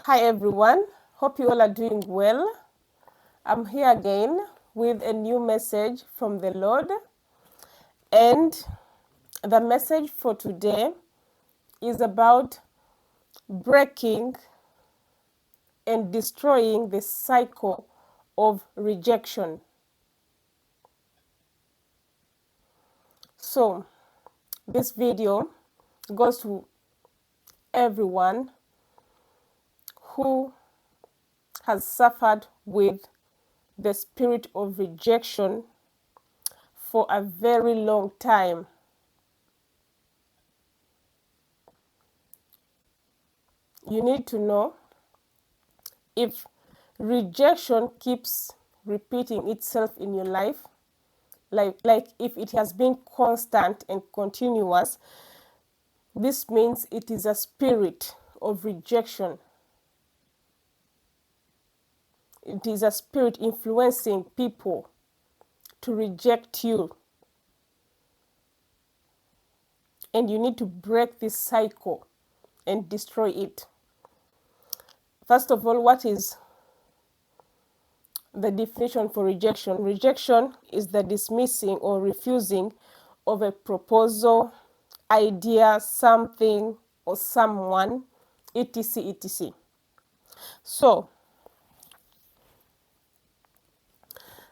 Hi everyone, hope you all are doing well. I'm here again with a new message from the Lord, and the message for today is about breaking and destroying the cycle of rejection. So, this video goes to everyone who has suffered with the spirit of rejection for a very long time. You need to know, if rejection keeps repeating itself in your life, like if it has been constant and continuous, this means it is a spirit of rejection. It is a spirit influencing people to reject you. And you need to break this cycle and destroy it. First of all, what is the definition for rejection? Rejection is the dismissing or refusing of a proposal, idea, something, or someone, etc. etc. So,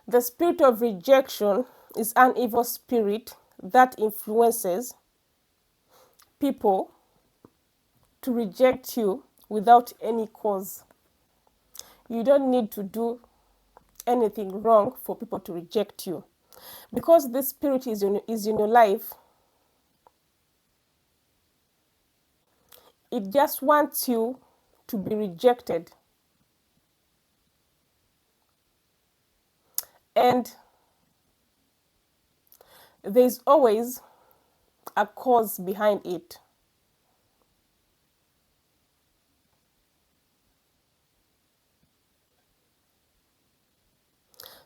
the spirit of rejection is an evil spirit that influences people to reject you without any cause. You don't need to do anything wrong for people to reject you. Because this spirit is in your life, it just wants you to be rejected. And there's always a cause behind it.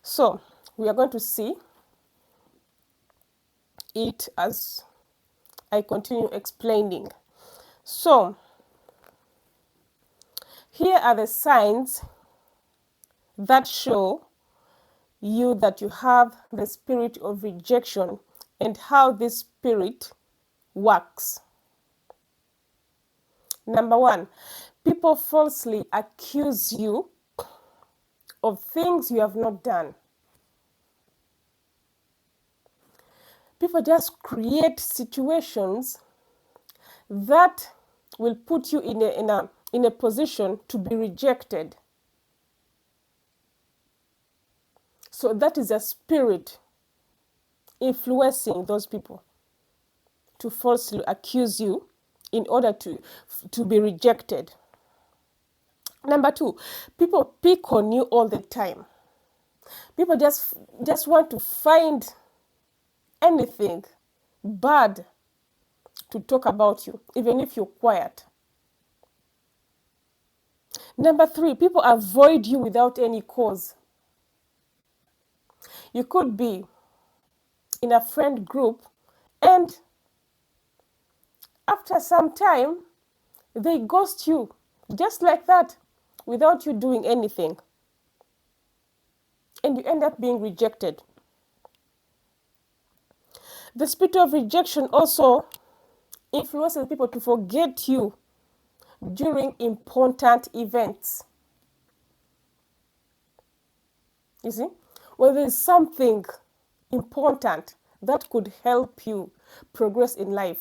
So, we are going to see it as I continue explaining. So, here are the signs that show you that you have the spirit of rejection and how this spirit works. Number one, people falsely accuse you of things you have not done. People just create situations that will put you in a position to be rejected. So that is a spirit influencing those people to falsely accuse you in order to be rejected. Number two, people pick on you all the time. People just want to find anything bad to talk about you, even if you're quiet. Number three, people avoid you without any cause. You could be in a friend group, and after some time, they ghost you just like that without you doing anything. And you end up being rejected. The spirit of rejection also influences people to forget you during important events. You see, when there is something important that could help you progress in life,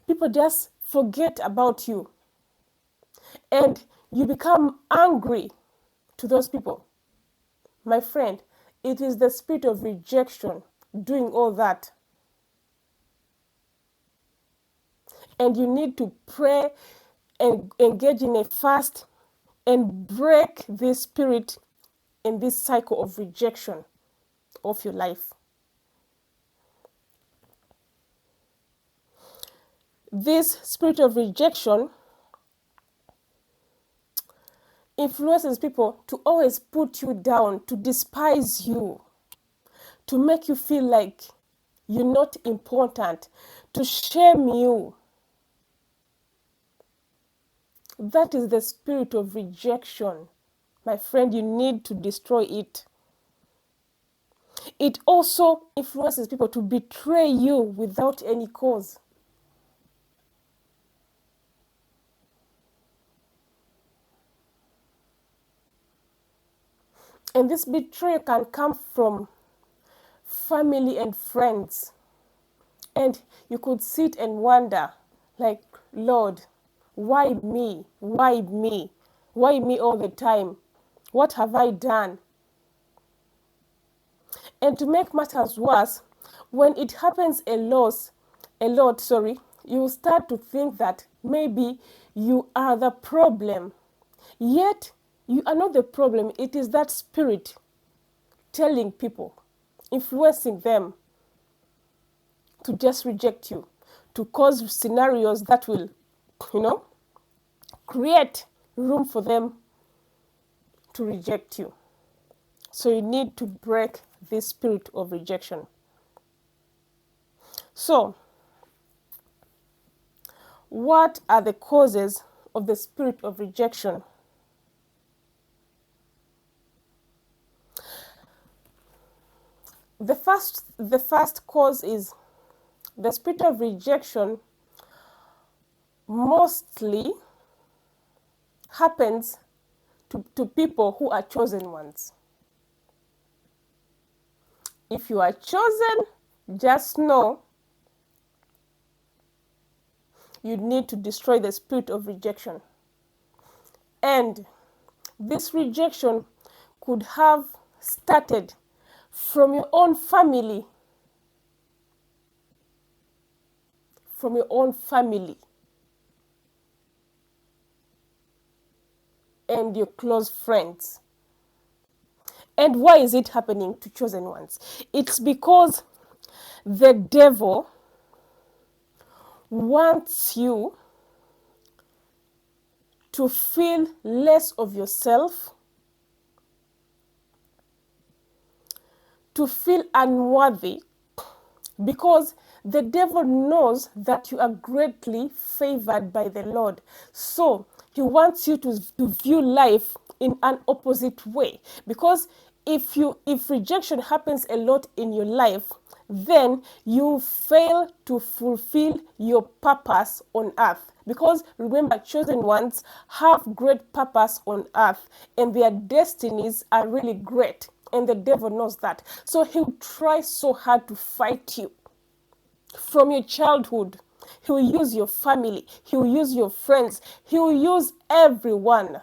people just forget about you, and you become angry to those people. My friend, it is the spirit of rejection doing all that. And you need to pray and engage in a fast and break this spirit in this cycle of rejection of your life. This spirit of rejection influences people to always put you down, to despise you, to make you feel like you're not important, to shame you. That is the spirit of rejection. My friend, you need to destroy it. It also influences people to betray you without any cause. And this betrayal can come from family and friends. And you could sit and wonder, like, Lord, why me? Why me? Why me all the time? What have I done? And to make matters worse, when it happens a lot, sorry, you start to think that maybe you are the problem. Yet, you are not the problem. It is that spirit telling people, influencing them to just reject you, to cause scenarios that will, you know, create room for them to reject you. So you need to break this spirit of rejection. So, what are the causes of the spirit of rejection? The first cause is the spirit of rejection mostly happens to people who are chosen ones. If you are chosen, just know you need to destroy the spirit of rejection. And this rejection could have started from your own family. From your own family and your close friends. And why is it happening to chosen ones? It's because the devil wants you to feel less of yourself, to feel unworthy, because the devil knows that you are greatly favored by the Lord. So he wants you to view life in an opposite way. Because if rejection happens a lot in your life, then you fail to fulfill your purpose on earth. Because remember, chosen ones have great purpose on earth, and their destinies are really great. And the devil knows that. So he'll try so hard to fight you from your childhood. He'll use your family. He'll use your friends. He'll use everyone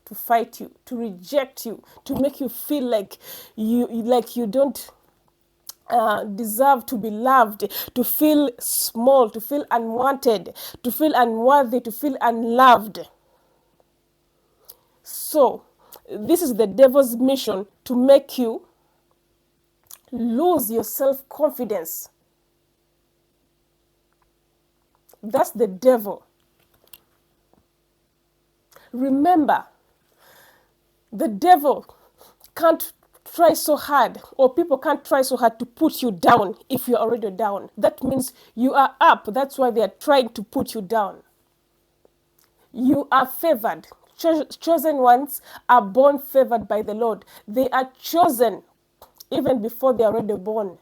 to fight you, to reject you, to make you feel like you don't deserve to be loved, to feel small, to feel unwanted, to feel unworthy, to feel unloved. So, this is the devil's mission, to make you lose your self confidence. That's the devil. Remember, the devil can't try so hard, or people can't try so hard to put you down if you're already down. That means you are up. That's why they are trying to put you down. You are favored. Chosen ones are born favored by the Lord. They are chosen even before they are already born.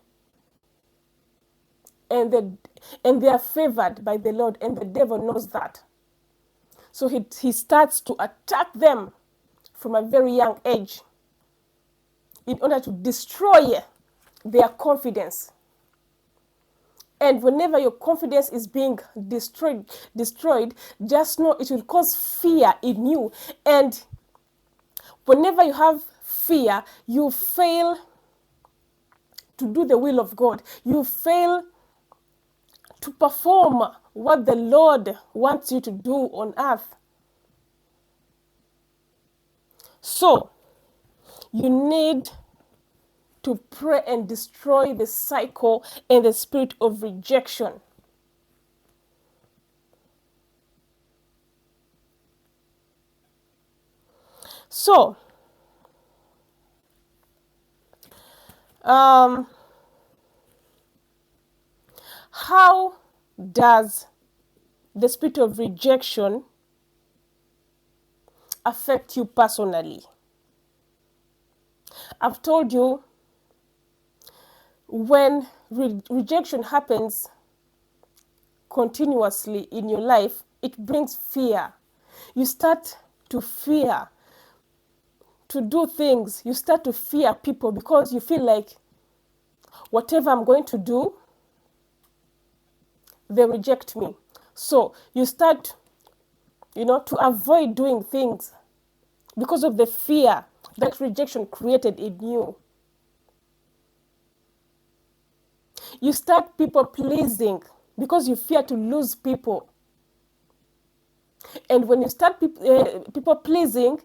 And they are favored by the Lord, and the devil knows that. So he starts to attack them from a very young age in order to destroy their confidence. And whenever your confidence is being destroyed, just know it will cause fear in you. And whenever you have fear, you fail to do the will of God. You fail to perform what the Lord wants you to do on earth. So, you need to pray and destroy the cycle and the spirit of rejection. So, how does the spirit of rejection affect you personally. I've told you, when rejection happens continuously in your life, it brings fear. You start to fear to do things. You start to fear people because you feel like whatever I'm going to do, they reject me. So you start, to avoid doing things because of the fear that rejection created in you. You start people pleasing because you fear to lose people. And when you start people pleasing,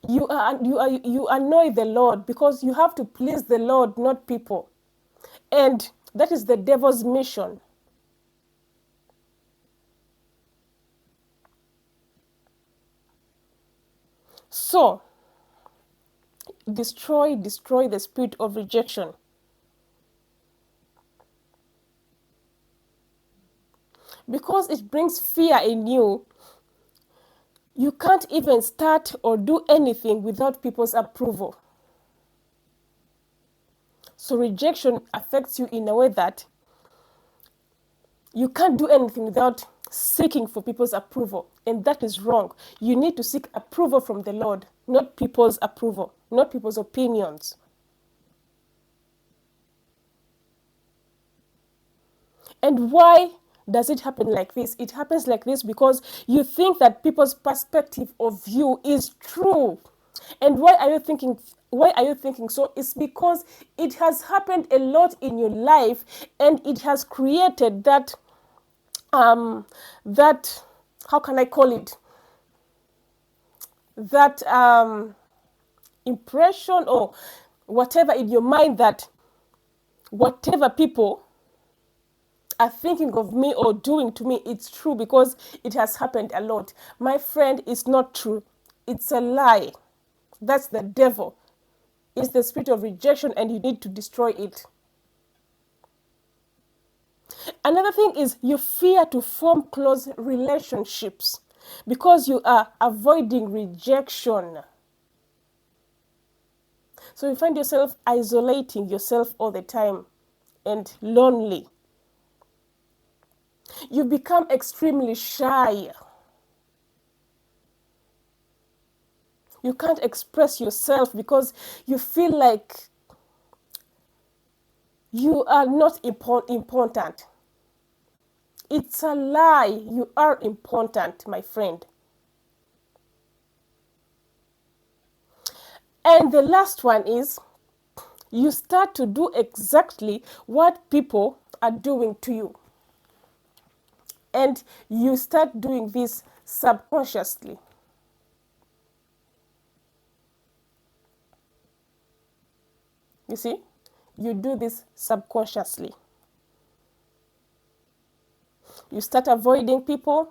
you annoy the Lord because you have to please the Lord, not people. And that is the devil's mission. So, destroy the spirit of rejection. Because it brings fear in you, you can't even start or do anything without people's approval. So rejection affects you in a way that you can't do anything without seeking for people's approval. And that is wrong. You need to seek approval from the Lord, not people's approval, not people's opinions. And why does it happen like this? It happens like this because you think that people's perspective of you is true. And why are you thinking so? It's because it has happened a lot in your life, and it has created that how can I call it? That impression or whatever in your mind that whatever people are thinking of me or doing to me, it's true because it has happened a lot. My friend, it's not true. It's a lie. That's the devil. It's the spirit of rejection, and you need to destroy it. Another thing is you fear to form close relationships because you are avoiding rejection. So you find yourself isolating yourself all the time and lonely. You become extremely shy. You can't express yourself because you feel like you are not important. It's a lie. You are important, my friend. And the last one is you start to do exactly what people are doing to you. And you start doing this subconsciously. You see, you do this subconsciously. You start avoiding people.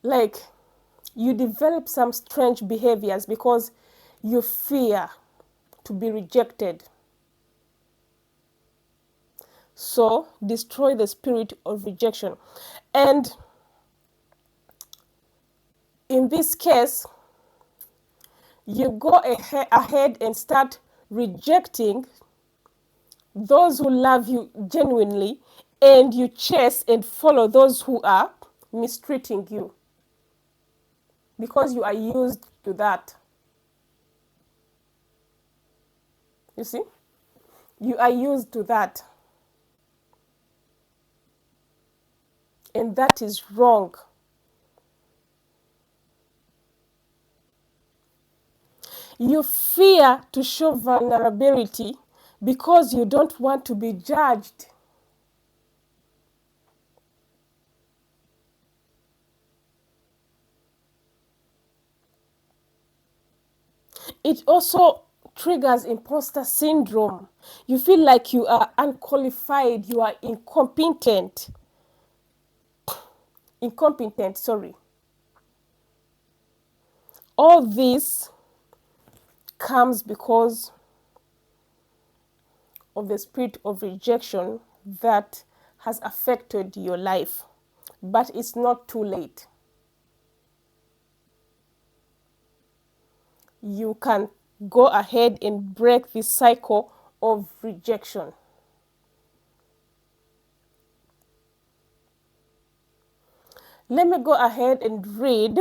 Like, you develop some strange behaviors because you fear to be rejected. So, destroy the spirit of rejection. And in this case, you go ahead and start rejecting those who love you genuinely, and you chase and follow those who are mistreating you because you are used to that. You see? You are used to that. And that is wrong. You fear to show vulnerability because you don't want to be judged. It also triggers imposter syndrome. You feel like you are unqualified, you are incompetent. Sorry. All this comes because of the spirit of rejection that has affected your life. but it's not too late. You can go ahead and break this cycle of rejection. Let me go ahead and read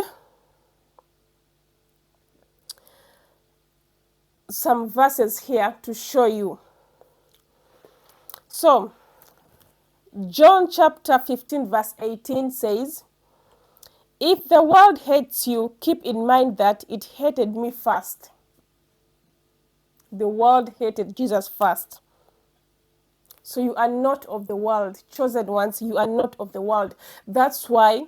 some verses here to show you. So, John chapter 15 verse 18 says, "If the world hates you, keep in mind that it hated me first." The world hated Jesus first. So you are not of the world. Chosen ones, you are not of the world. That's why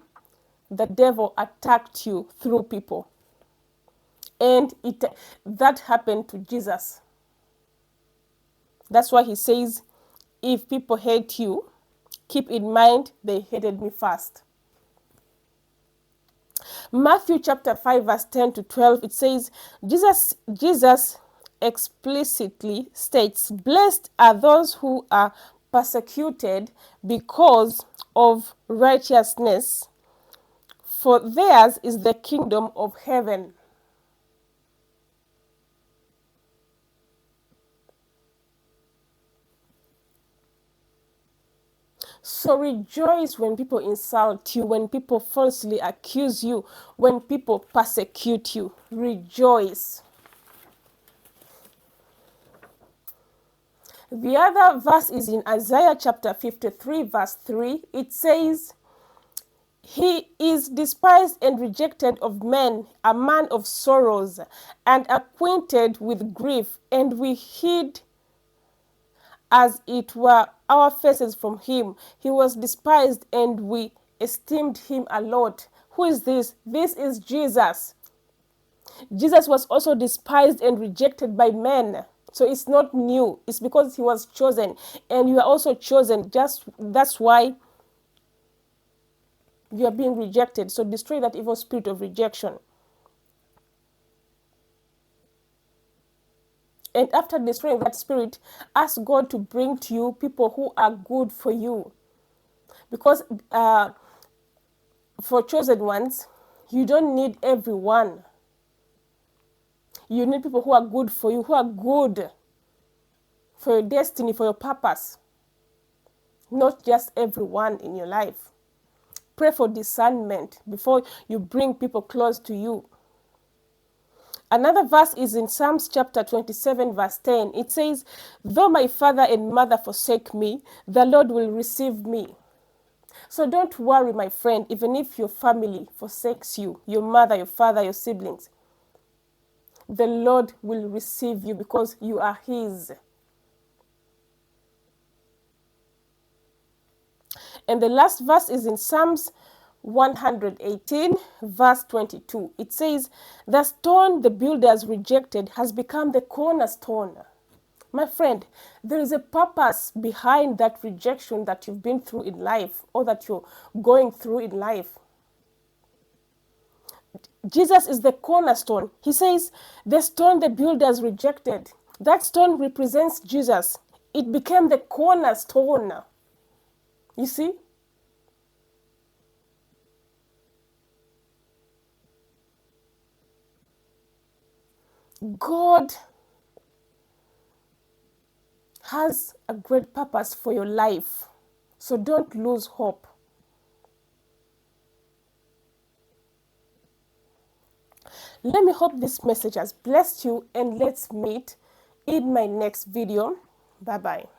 the devil attacked you through people. And that happened to Jesus. That's why he says, if people hate you, keep in mind they hated me first. Matthew chapter 5 verse 10 to 12, it says, Jesus explicitly states, "Blessed are those who are persecuted because of righteousness, for theirs is the kingdom of heaven." So rejoice when people insult you, when people falsely accuse you, when people persecute you. Rejoice. The other verse is in Isaiah chapter 53 verse 3. It says, "He is despised and rejected of men, a man of sorrows, and acquainted with grief, and we hid as it were our faces from him. He was despised, and we esteemed him a lot." Who is this? This is Jesus. Jesus was also despised and rejected by men. So it's not new. It's because he was chosen. And you are also chosen. Just that's why you are being rejected. So destroy that evil spirit of rejection. And after destroying that spirit, ask God to bring to you people who are good for you. Because for chosen ones, you don't need everyone. You need people who are good for you, who are good for your destiny, for your purpose. Not just everyone in your life. Pray for discernment before you bring people close to you. Another verse is in Psalms chapter 27 verse 10. It says, "Though my father and mother forsake me, the Lord will receive me." So don't worry, my friend, even if your family forsakes you, your mother, your father, your siblings, the Lord will receive you because you are his. And the last verse is in Psalms 118 verse 22. It says, "The stone the builders rejected has become the cornerstone." My friend, there is a purpose behind that rejection that you've been through in life or that you're going through in life. Jesus is the cornerstone. He says, "The stone the builders rejected." That stone represents Jesus. It became the cornerstone. You see? God has a great purpose for your life. So don't lose hope. Let me hope this message has blessed you, and let's meet in my next video. Bye bye.